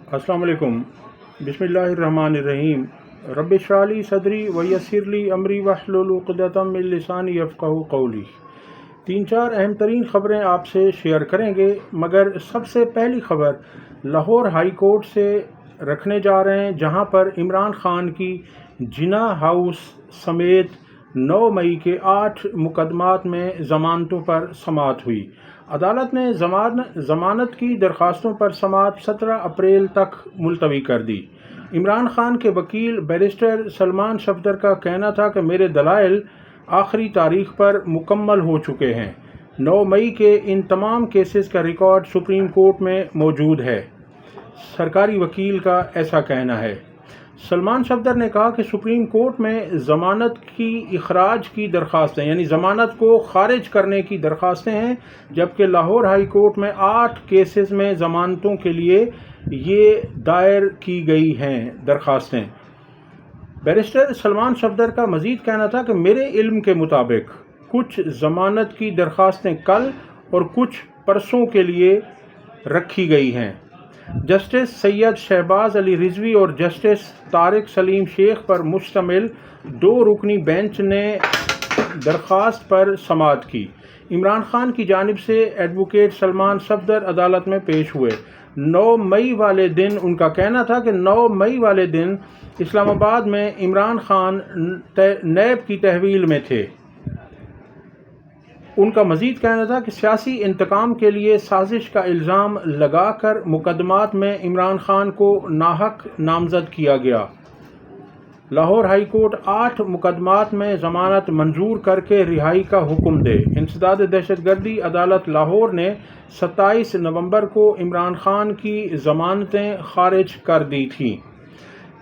السلام علیکم۔ بسم اللہ الرحمن الرحیم۔ رب اشرح لی صدری ویسر لی امری واحلل عقدۃ من لسانی یفقہوا قولی۔ 3-4 اہم ترین خبریں آپ سے شیئر کریں گے، مگر سب سے پہلی خبر لاہور ہائی کورٹ سے رکھنے جا رہے ہیں، جہاں پر عمران خان کی جناح ہاؤس سمیت 9 مئی کے 8 مقدمات میں ضمانتوں پر سماعت ہوئی۔ عدالت نے ضمانت کی درخواستوں پر سماعت 17 اپریل تک ملتوی کر دی۔ عمران خان کے وکیل بیرسٹر سلمان صفدر کا کہنا تھا کہ میرے دلائل آخری تاریخ پر مکمل ہو چکے ہیں۔ 9 مئی کے ان تمام کیسز کا ریکارڈ سپریم کورٹ میں موجود ہے، سرکاری وکیل کا ایسا کہنا ہے۔ سلمان صفدر نے کہا کہ سپریم کورٹ میں ضمانت کی اخراج کی درخواستیں، یعنی ضمانت کو خارج کرنے کی درخواستیں ہیں، جبکہ لاہور ہائی کورٹ میں 8 کیسز میں ضمانتوں کے لیے یہ دائر کی گئی ہیں درخواستیں۔ بیرسٹر سلمان صفدر کا مزید کہنا تھا کہ میرے علم کے مطابق کچھ ضمانت کی درخواستیں کل اور کچھ پرسوں کے لیے رکھی گئی ہیں۔ جسٹس سید شہباز علی رضوی اور جسٹس طارق سلیم شیخ پر مشتمل 2 رکنی بینچ نے درخواست پر سماعت کی۔ عمران خان کی جانب سے ایڈوکیٹ سلمان صفدر عدالت میں پیش ہوئے۔ 9 مئی والے دن ان کا کہنا تھا کہ 9 مئی والے دن اسلام آباد میں عمران خان نیب کی تحویل میں تھے۔ ان کا مزید کہنا تھا کہ سیاسی انتقام کے لیے سازش کا الزام لگا کر مقدمات میں عمران خان کو ناحق نامزد کیا گیا۔ لاہور ہائی کورٹ 8 مقدمات میں ضمانت منظور کر کے رہائی کا حکم دے۔ انسداد دہشت گردی عدالت لاہور نے 27 نومبر کو عمران خان کی ضمانتیں خارج کر دی تھیں۔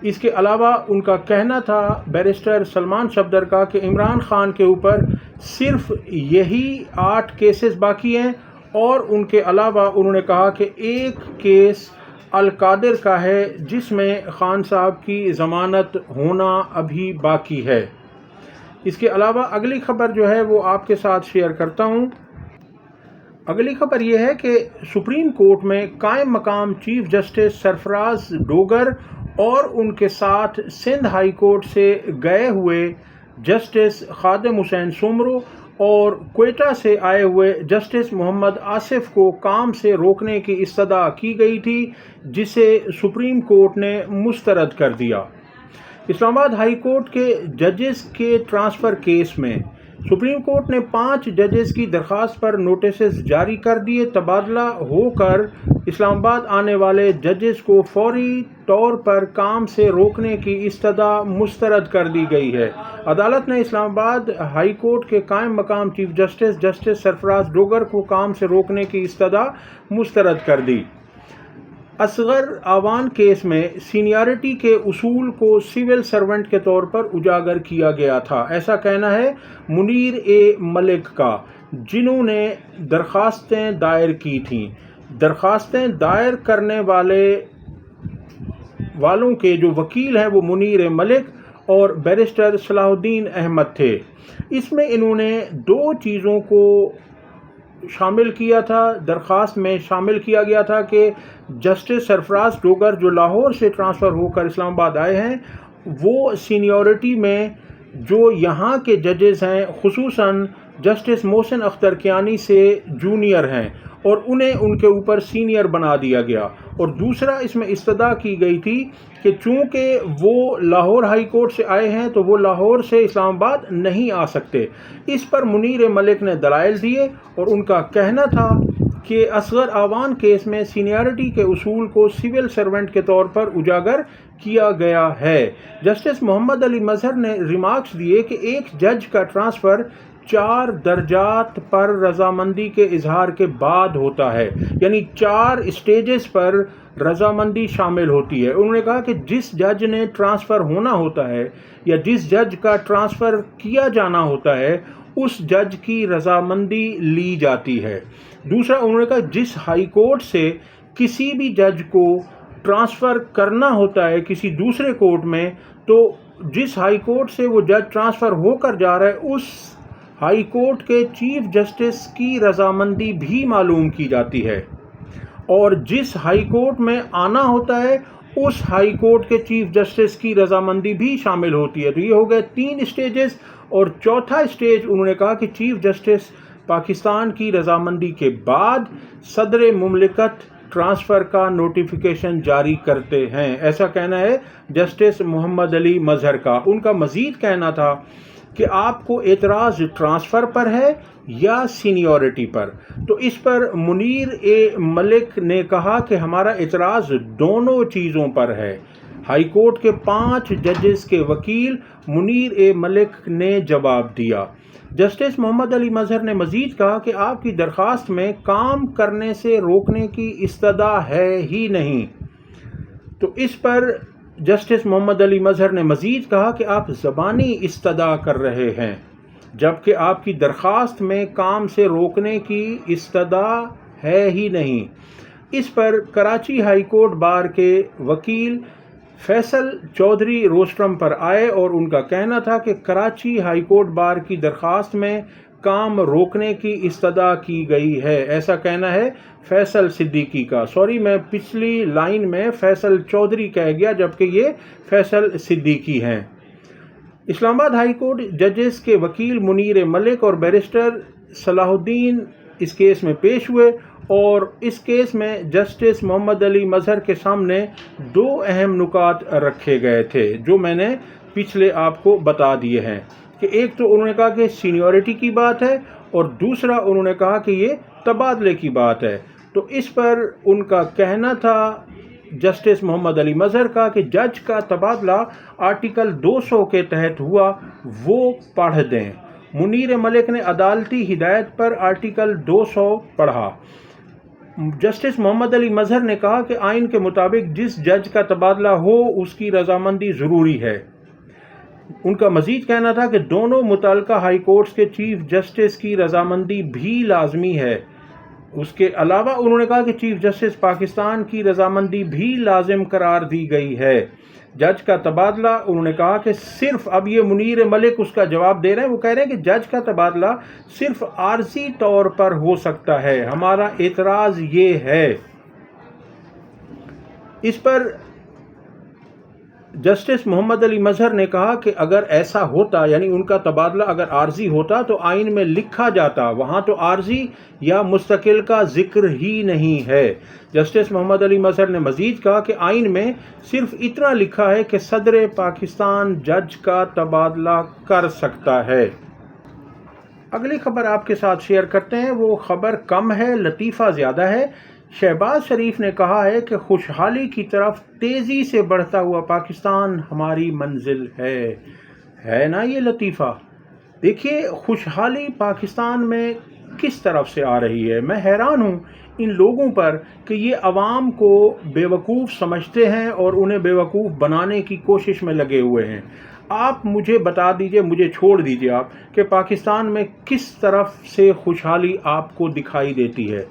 اس کے علاوہ ان کا کہنا تھا بیرسٹر سلمان صفدر کا کہ عمران خان کے اوپر صرف یہی 8 کیسز باقی ہیں، اور ان کے علاوہ انہوں نے کہا کہ ایک کیس القادر کا ہے جس میں خان صاحب کی ضمانت ہونا ابھی باقی ہے۔ اس کے علاوہ اگلی خبر جو ہے وہ آپ کے ساتھ شیئر کرتا ہوں۔ اگلی خبر یہ ہے کہ سپریم کورٹ میں قائم مقام چیف جسٹس سرفراز ڈوگر اور ان کے ساتھ سندھ ہائی کورٹ سے گئے ہوئے جسٹس خادم حسین سومرو اور کوئٹہ سے آئے ہوئے جسٹس محمد آصف کو کام سے روکنے کی استدعا کی گئی تھی، جسے سپریم کورٹ نے مسترد کر دیا۔ اسلام آباد ہائی کورٹ کے ججز کے ٹرانسفر کیس میں سپریم کورٹ نے 5 ججز کی درخواست پر نوٹسز جاری کر دیے۔ تبادلہ ہو کر اسلام آباد آنے والے ججز کو فوری طور پر کام سے روکنے کی استدعا مسترد کر دی گئی ہے۔ عدالت نے اسلام آباد ہائی کورٹ کے قائم مقام چیف جسٹس جسٹس سرفراز ڈوگر کو کام سے روکنے کی استدعا مسترد کر دی۔ اصغر اعوان کیس میں سینیارٹی کے اصول کو سول سرونٹ کے طور پر اجاگر کیا گیا تھا، ایسا کہنا ہے منیر ملک کا، جنہوں نے درخواستیں دائر کی تھیں۔ درخواستیں دائر کرنے والوں کے جو وکیل ہیں وہ منیر ملک اور بیرسٹر صلاح الدین احمد تھے۔ اس میں انہوں نے 2 چیزوں کو شامل کیا تھا۔ درخواست میں شامل کیا گیا تھا کہ جسٹس سرفراز ڈوگر جو لاہور سے ٹرانسفر ہو کر اسلام آباد آئے ہیں، وہ سینیورٹی میں جو یہاں کے ججز ہیں، خصوصاً جسٹس محسن اختر کیانی سے جونیئر ہیں، اور انہیں ان کے اوپر سینئر بنا دیا گیا۔ اور دوسرا اس میں استدعا کی گئی تھی کہ چونکہ وہ لاہور ہائی کورٹ سے آئے ہیں تو وہ لاہور سے اسلام آباد نہیں آ سکتے۔ اس پر منیر ملک نے دلائل دیے، اور ان کا کہنا تھا کہ اصغر اعوان کیس میں سینیارٹی کے اصول کو سول سرونٹ کے طور پر اجاگر کیا گیا ہے۔ جسٹس محمد علی مظہر نے ریمارکس دیے کہ ایک جج کا ٹرانسفر 4 درجات پر رضامندی کے اظہار کے بعد ہوتا ہے، یعنی 4 اسٹیجز پر رضامندی شامل ہوتی ہے۔ انہوں نے کہا کہ جس جج نے ٹرانسفر ہونا ہوتا ہے یا جس جج کا ٹرانسفر کیا جانا ہوتا ہے، اس جج کی رضامندی لی جاتی ہے۔ دوسرا انہوں نے کہا جس ہائی کورٹ سے کسی بھی جج کو ٹرانسفر کرنا ہوتا ہے کسی دوسرے کورٹ میں، تو جس ہائی کورٹ سے وہ جج ٹرانسفر ہو کر جا رہا ہے، اس ہائی کورٹ کے چیف جسٹس کی رضامندی بھی معلوم کی جاتی ہے۔ اور جس ہائی کورٹ میں آنا ہوتا ہے اس ہائی کورٹ کے چیف جسٹس کی رضامندی بھی شامل ہوتی ہے۔ تو یہ ہو گئے 3 اسٹیجز، اور چوتھا اسٹیج انہوں نے کہا کہ چیف جسٹس پاکستان کی رضامندی کے بعد صدر مملکت ٹرانسفر کا نوٹیفیکیشن جاری کرتے ہیں، ایسا کہنا ہے جسٹس محمد علی مظہر کا۔ ان کا مزید کہنا تھا کہ آپ کو اعتراض ٹرانسفر پر ہے یا سینیورٹی پر؟ تو اس پر منیر اے ملک نے کہا کہ ہمارا اعتراض دونوں چیزوں پر ہے۔ ہائی کورٹ کے 5 ججز کے وکیل منیر اے ملک نے جواب دیا۔ جسٹس محمد علی مظہر نے مزید کہا کہ آپ کی درخواست میں کام کرنے سے روکنے کی استدعا ہے ہی نہیں۔ تو اس پر جسٹس محمد علی مظہر نے مزید کہا کہ آپ زبانی استدعا کر رہے ہیں، جبکہ آپ کی درخواست میں کام سے روکنے کی استدعا ہے ہی نہیں۔ اس پر کراچی ہائی کورٹ بار کے وکیل فیصل چودھری روسٹرم پر آئے اور ان کا کہنا تھا کہ کراچی ہائی کورٹ بار کی درخواست میں کام روکنے کی استدعا کی گئی ہے، ایسا کہنا ہے فیصل صدیقی کا۔ سوری، میں پچھلی لائن میں فیصل چودھری کہہ گیا جبکہ یہ فیصل صدیقی ہیں۔ اسلام آباد ہائی کورٹ ججز کے وکیل منیر ملک اور بیرسٹر صلاح الدین اس کیس میں پیش ہوئے، اور اس کیس میں جسٹس محمد علی مظہر کے سامنے 2 اہم نکات رکھے گئے تھے جو میں نے پچھلے آپ کو بتا دیے ہیں، کہ ایک تو انہوں نے کہا کہ سینیورٹی کی بات ہے، اور دوسرا انہوں نے کہا کہ یہ تبادلے کی بات ہے۔ تو اس پر ان کا کہنا تھا جسٹس محمد علی مظہر کا کہ جج کا تبادلہ آرٹیکل 200 کے تحت ہوا، وہ پڑھ دیں۔ منیر ملک نے عدالتی ہدایت پر آرٹیکل 200 پڑھا۔ جسٹس محمد علی مظہر نے کہا کہ آئین کے مطابق جس جج کا تبادلہ ہو اس کی رضامندی ضروری ہے۔ ان کا مزید کہنا تھا کہ دونوں متعلقہ ہائی کورٹس کے چیف جسٹس کی رضامندی بھی لازمی ہے۔ اس کے علاوہ انہوں نے کہا کہ چیف جسٹس پاکستان کی رضامندی بھی لازم قرار دی گئی ہے۔ جج کا تبادلہ، انہوں نے کہا کہ صرف، اب یہ منیر ملک اس کا جواب دے رہے ہیں، وہ کہہ رہے ہیں کہ جج کا تبادلہ صرف عارضی طور پر ہو سکتا ہے، ہمارا اعتراض یہ ہے۔ اس پر جسٹس محمد علی مظہر نے کہا کہ اگر ایسا ہوتا، یعنی ان کا تبادلہ اگر عارضی ہوتا تو آئین میں لکھا جاتا، وہاں تو عارضی یا مستقل کا ذکر ہی نہیں ہے۔ جسٹس محمد علی مظہر نے مزید کہا کہ آئین میں صرف اتنا لکھا ہے کہ صدر پاکستان جج کا تبادلہ کر سکتا ہے۔ اگلی خبر آپ کے ساتھ شیئر کرتے ہیں، وہ خبر کم ہے، لطیفہ زیادہ ہے۔ شہباز شریف نے کہا ہے کہ خوشحالی کی طرف تیزی سے بڑھتا ہوا پاکستان ہماری منزل ہے نا یہ لطیفہ؟ دیکھیے خوشحالی پاکستان میں کس طرف سے آ رہی ہے۔ میں حیران ہوں ان لوگوں پر کہ یہ عوام کو بیوقوف سمجھتے ہیں اور انہیں بیوقوف بنانے کی کوشش میں لگے ہوئے ہیں۔ آپ مجھے بتا دیجئے، مجھے چھوڑ دیجئے آپ، کہ پاکستان میں کس طرف سے خوشحالی آپ کو دکھائی دیتی ہے۔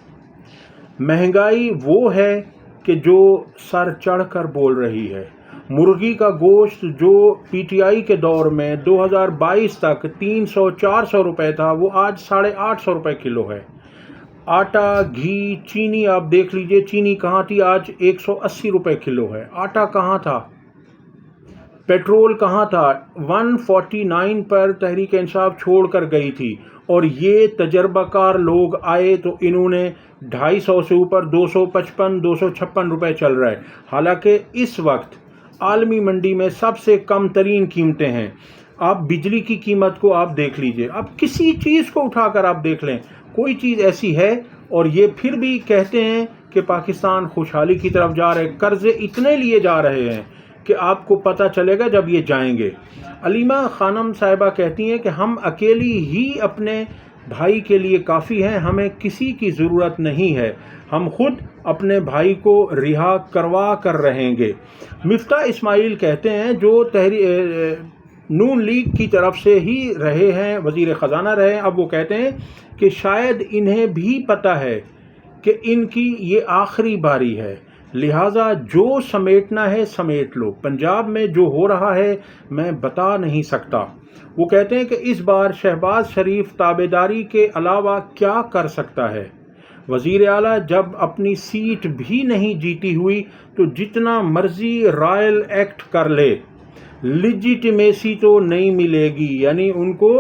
مہنگائی وہ ہے کہ جو سر چڑھ کر بول رہی ہے۔ مرغی کا گوشت جو پی ٹی آئی کے دور میں 2022 تک 300-400 روپے تھا، وہ آج 850 روپے کلو ہے۔ آٹا، گھی، چینی آپ دیکھ لیجئے، چینی کہاں تھی، آج 180 روپے کلو ہے۔ آٹا کہاں تھا، پیٹرول کہاں تھا، 149 پر تحریک انصاف چھوڑ کر گئی تھی، اور یہ تجربہ کار لوگ آئے تو انہوں نے 250 سے اوپر 255-256 روپے چل رہا ہے، حالانکہ اس وقت عالمی منڈی میں سب سے کم ترین قیمتیں ہیں۔ آپ بجلی کی قیمت کو آپ دیکھ لیجئے، آپ کسی چیز کو اٹھا کر آپ دیکھ لیں، کوئی چیز ایسی ہے، اور یہ پھر بھی کہتے ہیں کہ پاکستان خوشحالی کی طرف جا رہے، قرضے اتنے لیے جا رہے ہیں کہ آپ کو پتہ چلے گا جب یہ جائیں گے۔ علیمہ خانم صاحبہ کہتی ہیں کہ ہم اکیلی ہی اپنے بھائی کے لیے کافی ہیں، ہمیں کسی کی ضرورت نہیں ہے، ہم خود اپنے بھائی کو رہا کروا کر رہیں گے۔ مفتاح اسماعیل کہتے ہیں، جو نون لیگ کی طرف سے ہی رہے ہیں، وزیر خزانہ رہے ہیں، اب وہ کہتے ہیں کہ شاید انہیں بھی پتہ ہے کہ ان کی یہ آخری باری ہے، لہٰذا جو سمیٹنا ہے سمیٹ لو۔ پنجاب میں جو ہو رہا ہے میں بتا نہیں سکتا۔ وہ کہتے ہیں کہ اس بار شہباز شریف تابعداری کے علاوہ کیا کر سکتا ہے؟ وزیر اعلیٰ جب اپنی سیٹ بھی نہیں جیتی ہوئی تو جتنا مرضی رائل ایکٹ کر لے، لیجیٹیمیسی تو نہیں ملے گی، یعنی ان کو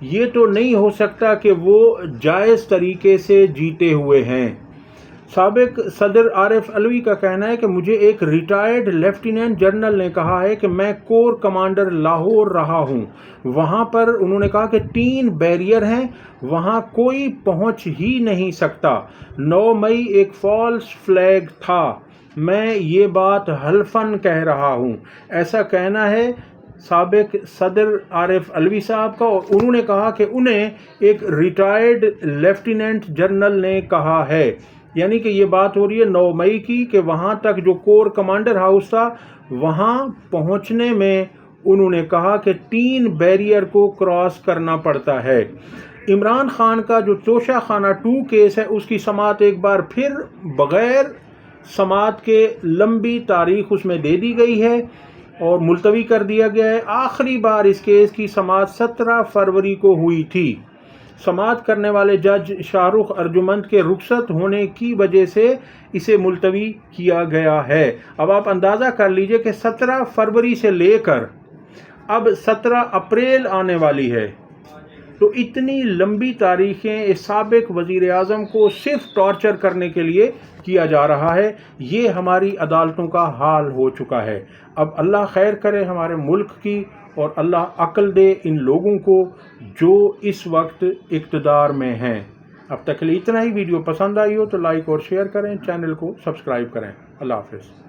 یہ تو نہیں ہو سکتا کہ وہ جائز طریقے سے جیتے ہوئے ہیں۔ سابق صدر عارف علوی کا کہنا ہے کہ مجھے ایک ریٹائرڈ لیفٹیننٹ جنرل نے کہا ہے کہ میں کور کمانڈر لاہور رہا ہوں، وہاں پر انہوں نے کہا کہ 3 بیریئر ہیں، وہاں کوئی پہنچ ہی نہیں سکتا۔ 9 مئی ایک فالس فلیگ تھا، میں یہ بات حلفاً کہہ رہا ہوں، ایسا کہنا ہے سابق صدر عارف علوی صاحب کا، اور انہوں نے کہا کہ انہیں ایک ریٹائرڈ لیفٹیننٹ جنرل نے کہا ہے، یعنی کہ یہ بات ہو رہی ہے 9 مئی کی، کہ وہاں تک جو کور کمانڈر ہاؤس تھا وہاں پہنچنے میں انہوں نے کہا کہ 3 بیریئر کو کراس کرنا پڑتا ہے۔ عمران خان کا جو توشہ خانہ 2 کیس ہے اس کی سماعت ایک بار پھر بغیر سماعت کے لمبی تاریخ اس میں دے دی گئی ہے اور ملتوی کر دیا گیا ہے۔ آخری بار اس کیس کی سماعت 17 فروری کو ہوئی تھی۔ سماعت کرنے والے جج شاہ رخ ارجمند کے رخصت ہونے کی وجہ سے اسے ملتوی کیا گیا ہے۔ اب آپ اندازہ کر لیجئے کہ 17 فروری سے لے کر اب 17 اپریل آنے والی ہے، تو اتنی لمبی تاریخیں اس سابق وزیر اعظم کو صرف ٹارچر کرنے کے لیے کیا جا رہا ہے۔ یہ ہماری عدالتوں کا حال ہو چکا ہے۔ اب اللہ خیر کرے ہمارے ملک کی، اور اللہ عقل دے ان لوگوں کو جو اس وقت اقتدار میں ہیں۔ اب تک کے لیے اتنا ہی۔ ویڈیو پسند آئی ہو تو لائک اور شیئر کریں، چینل کو سبسکرائب کریں۔ اللہ حافظ۔